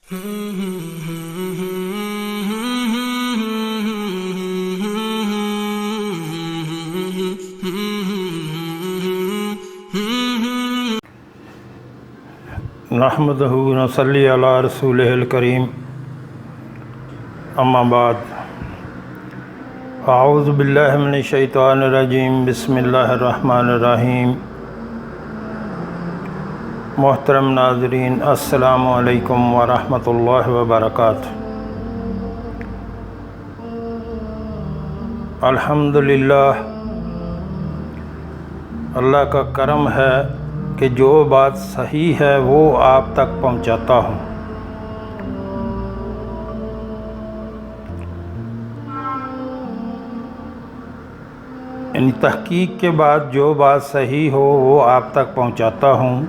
نحمدہ و نصلی علی رسولہ الکریم، اما بعد، اعوذ باللہ من الشیطان الرجیم، بسم اللہ الرحمن الرحیم۔ محترم ناظرین، السلام علیکم ورحمۃ اللہ وبرکاتہ۔ الحمدللہ، اللہ کا کرم ہے کہ جو بات صحیح ہے وہ آپ تک پہنچاتا ہوں۔ ان تحقیق کے بعد جو بات صحیح ہو وہ آپ تک پہنچاتا ہوں،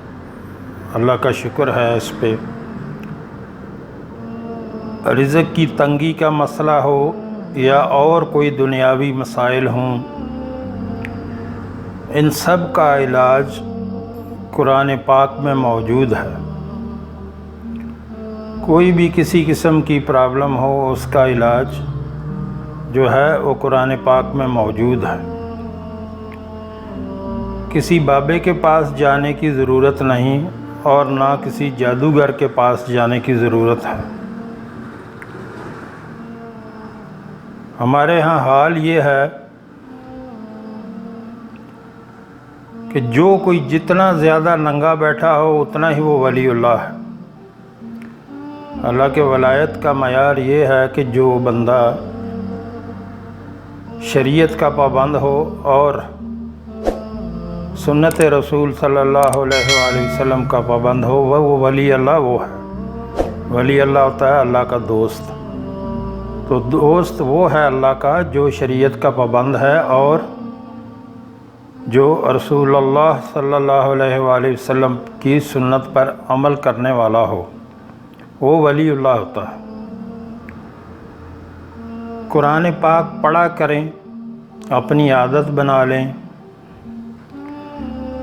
اللہ کا شکر ہے اس پہ۔ رزق کی تنگی کا مسئلہ ہو یا اور کوئی دنیاوی مسائل ہوں، ان سب کا علاج قرآن پاک میں موجود ہے۔ کوئی بھی کسی قسم کی پرابلم ہو، اس کا علاج جو ہے وہ قرآن پاک میں موجود ہے۔ کسی بابے کے پاس جانے کی ضرورت نہیں اور نہ کسی جادوگر کے پاس جانے کی ضرورت ہے۔ ہمارے ہاں حال یہ ہے کہ جو کوئی جتنا زیادہ ننگا بیٹھا ہو اتنا ہی وہ ولی اللہ ہے۔ اللہ کے ولایت کا معیار یہ ہے کہ جو بندہ شریعت کا پابند ہو اور سنت رسول صلی اللہ علیہ وآلہ وسلم کا پابند ہو، وہ ولی اللہ وہ ہے۔ ولی اللہ ہوتا ہے اللہ کا دوست۔ تو دوست وہ ہے اللہ کا جو شریعت کا پابند ہے اور جو رسول اللہ صلی اللہ علیہ وآلہ وسلم کی سنت پر عمل کرنے والا ہو، وہ ولی اللہ ہوتا ہے۔ قرآن پاک پڑھا کریں، اپنی عادت بنا لیں،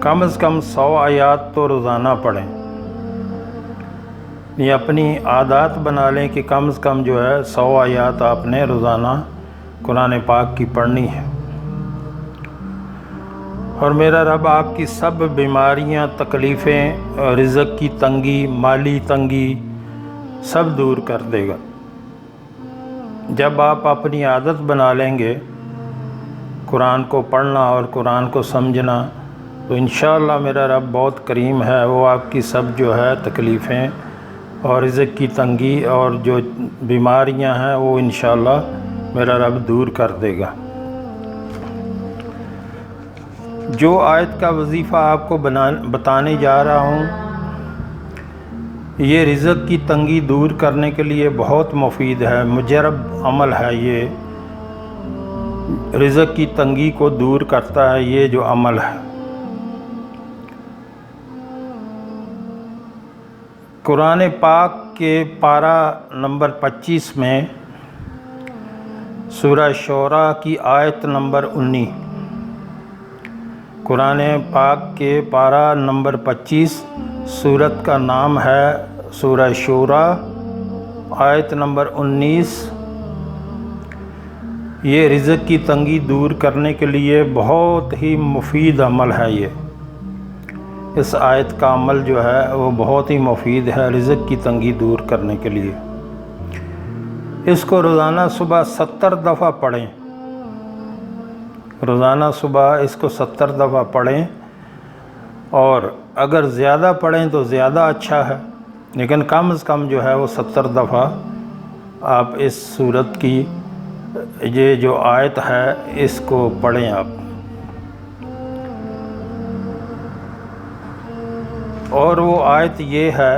کم از کم 100 آیات تو روزانہ پڑھیں۔ یہ اپنی عادات بنا لیں کہ کم از کم جو ہے 100 آیات آپ نے روزانہ قرآن پاک کی پڑھنی ہے، اور میرا رب آپ کی سب بیماریاں، تکلیفیں، رزق کی تنگی، مالی تنگی سب دور کر دے گا۔ جب آپ اپنی عادت بنا لیں گے قرآن کو پڑھنا اور قرآن کو سمجھنا، تو انشاءاللہ میرا رب بہت کریم ہے، وہ آپ کی سب جو ہے تکلیفیں اور رزق کی تنگی اور جو بیماریاں ہیں وہ انشاءاللہ میرا رب دور کر دے گا۔ جو آیت کا وظیفہ آپ کو بتانے جا رہا ہوں، یہ رزق کی تنگی دور کرنے کے لیے بہت مفید ہے، مجرب عمل ہے۔ یہ رزق کی تنگی کو دور کرتا ہے یہ جو عمل ہے۔ قرآن پاک کے پارہ نمبر 25 میں سورہ شعراء کی آیت نمبر 19، قرآن پاک کے پارہ نمبر 25 سورت کا نام ہے سورہ شعراء، آیت نمبر 19۔ یہ رزق کی تنگی دور کرنے کے لیے بہت ہی مفید عمل ہے۔ یہ اس آیت کا عمل جو ہے وہ بہت ہی مفید ہے رزق کی تنگی دور کرنے کے لیے۔ اس کو روزانہ صبح 70 دفعہ پڑھیں، روزانہ صبح اس کو 70 دفعہ پڑھیں، اور اگر زیادہ پڑھیں تو زیادہ اچھا ہے، لیکن کم از کم جو ہے وہ 70 دفعہ آپ اس سورت کی یہ جو آیت ہے اس کو پڑھیں آپ۔ اور وہ آیت یہ ہے،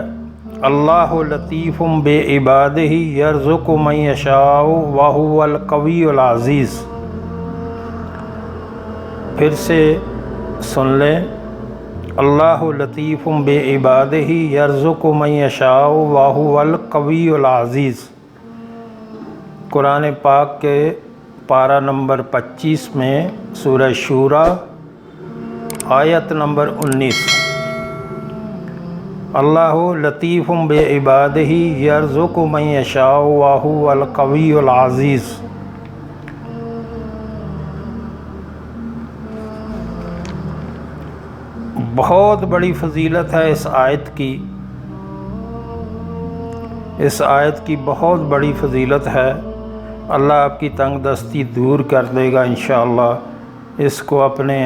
اللہ لطیف بعبادہ یرزق من یشاء وہو القوی العزیز۔ پھر سے سن لیں، اللہ لطیف بعبادہ یرزق من یشاء وہو القوی العزیز۔ قرآن پاک کے پارہ نمبر 25 میں سورہ شعراء آیت نمبر 19۔ اللہ لطیف بعبادہ یرزق من یشاء وہو القوی العزیز۔ بہت بڑی فضیلت ہے اس آیت کی، اس آیت کی بہت بڑی فضیلت ہے۔ اللہ آپ کی تنگ دستی دور کر دے گا انشاءاللہ۔ اس کو اپنے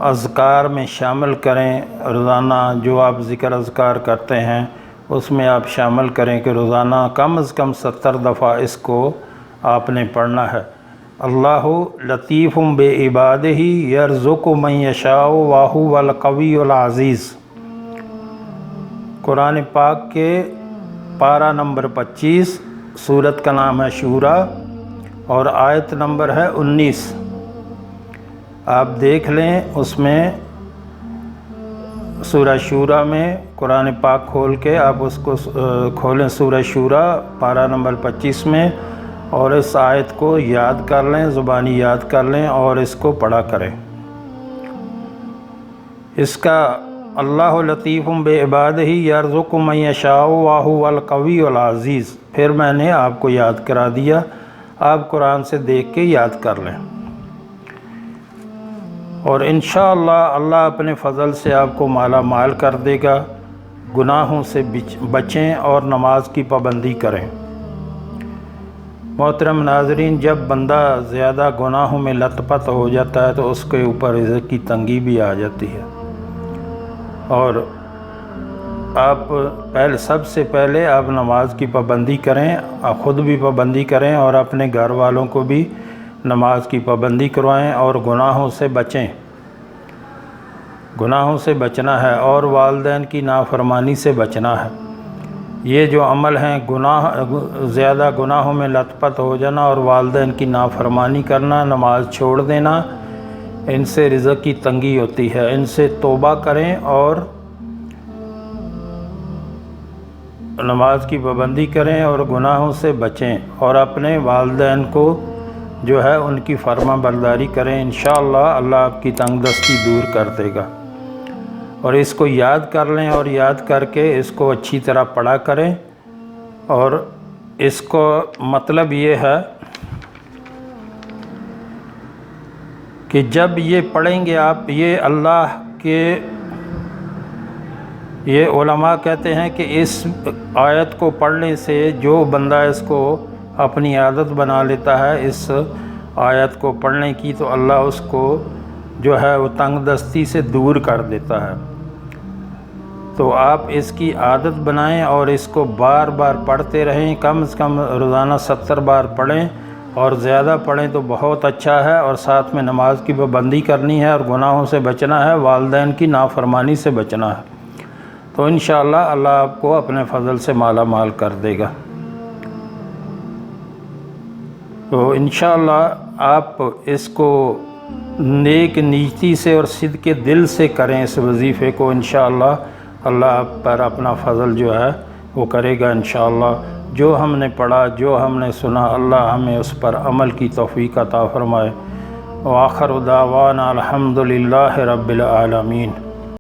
اذکار میں شامل کریں، روزانہ جو آپ ذکر اذکار کرتے ہیں اس میں آپ شامل کریں کہ روزانہ کم از کم 70 دفعہ اس کو آپ نے پڑھنا ہے۔ اللہ لطیف بعبادہ یرزق من یشاء وہو القوی العزیز۔ قرآن پاک کے پارہ نمبر 25، سورت کا نام ہے شورا اور آیت نمبر ہے 19۔ آپ دیکھ لیں، اس میں سورہ شورا میں قرآن پاک کھول کے آپ اس کو کھولیں، سورہ شورا پارہ نمبر 25 میں، اور اس آیت کو یاد کر لیں، زبانی یاد کر لیں اور اس کو پڑھا کریں۔ اس کا اللہ لطیف بعبادہ یرزق من یشاء وہو القوی العزیز، پھر میں نے آپ کو یاد کرا دیا، آپ قرآن سے دیکھ کے یاد کر لیں، اور انشاءاللہ اللہ اپنے فضل سے آپ کو مالا مال کر دے گا۔ گناہوں سے بچیں اور نماز کی پابندی کریں۔ محترم ناظرین، جب بندہ زیادہ گناہوں میں لت پت ہو جاتا ہے تو اس کے اوپر رزق کی تنگی بھی آ جاتی ہے، اور آپ سب سے پہلے آپ نماز کی پابندی کریں، خود بھی پابندی کریں اور اپنے گھر والوں کو بھی نماز کی پابندی کروائیں، اور گناہوں سے بچیں۔ گناہوں سے بچنا ہے اور والدین کی نافرمانی سے بچنا ہے۔ یہ جو عمل ہیں، زیادہ گناہوں میں لت پت ہو جانا اور والدین کی نافرمانی کرنا، نماز چھوڑ دینا، ان سے رزق کی تنگی ہوتی ہے۔ ان سے توبہ کریں اور نماز کی پابندی کریں اور گناہوں سے بچیں، اور اپنے والدین کو جو ہے ان کی فرما برداری کریں۔ انشاءاللہ اللہ آپ کی تنگ دستی دور کر دے گا۔ اور اس کو یاد کر لیں اور یاد کر کے اس کو اچھی طرح پڑھا کریں، اور اس کو مطلب یہ ہے کہ جب یہ پڑھیں گے آپ، یہ اللہ کے، یہ علماء کہتے ہیں کہ اس آیت کو پڑھنے سے جو بندہ اس کو اپنی عادت بنا لیتا ہے اس آیت کو پڑھنے کی، تو اللہ اس کو جو ہے وہ تنگ دستی سے دور کر دیتا ہے۔ تو آپ اس کی عادت بنائیں اور اس کو بار بار پڑھتے رہیں، کم از کم روزانہ 70 بار پڑھیں، اور زیادہ پڑھیں تو بہت اچھا ہے، اور ساتھ میں نماز کی پابندی کرنی ہے اور گناہوں سے بچنا ہے، والدین کی نافرمانی سے بچنا ہے، تو انشاءاللہ اللہ آپ کو اپنے فضل سے مالا مال کر دے گا۔ تو انشاءاللہ آپ اس کو نیک نیتی سے اور صدق دل سے کریں، اس وظیفے کو، انشاءاللہ اللہ آپ پر اپنا فضل جو ہے وہ کرے گا انشاءاللہ۔ جو ہم نے پڑھا، جو ہم نے سنا، اللہ ہمیں اس پر عمل کی توفیق عطا فرمائے۔ وآخر دعوانا الحمدللہ رب العالمین۔